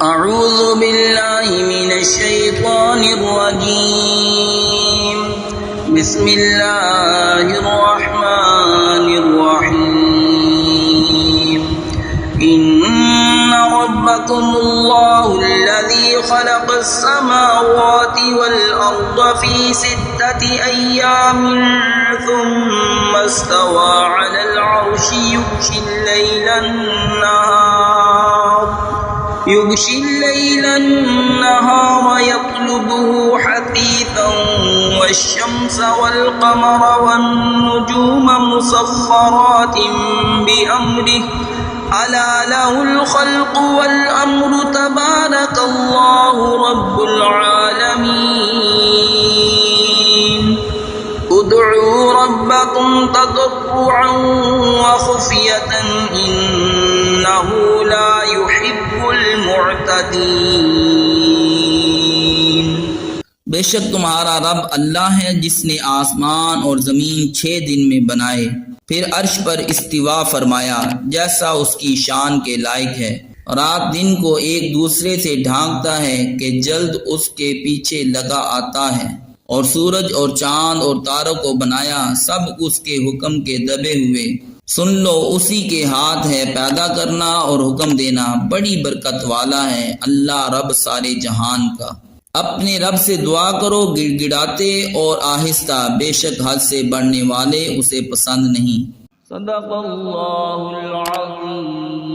अऊज़ु बिल्लाहि मिनश्शैतानिर्रजीम बिस्मिल्लाहिर्रहमानिर्रहीम इन्ना रब्बकुमुल्लाहुल्लज़ी ख़लक़स्समावाति वल अर्ज़ फ़ी सित्तति अय्यामिन थुम्मा इस्तवा अलल अर्शि युग़शि الليل النهار يطلبه حثيثا والشمس والقمر والنجوم مسخرات بأمره ألا له الخلق والأمر تبارك الله رب العالمين ادعوا ربكم تضرعا وخفية إنه لا يحب المعتدين। बेशक तुम्हारा रब अल्लाह है जिसने आसमान और ज़मीन 6 दिन में बनाए, फिर अर्श पर इस्तिवा फरमाया जैसा उसकी शान के लायक है। रात दिन को एक दूसरे से ढांकता है कि जल्द उसके पीछे लगा आता है, और सूरज और चांद और तारों को बनाया सब उसके हुक्म के दबे हुए। सुन लो, उसी के हाथ है पैदा करना और हुक्म देना, बड़ी बरकत वाला है अल्लाह रब सारे जहान का। अपने रब से दुआ करो गिड़गिड़ाते और आहिस्ता, बेशक हद से बढ़ने वाले उसे पसंद नहीं। सदक़ल्लाहुल अज़ीम।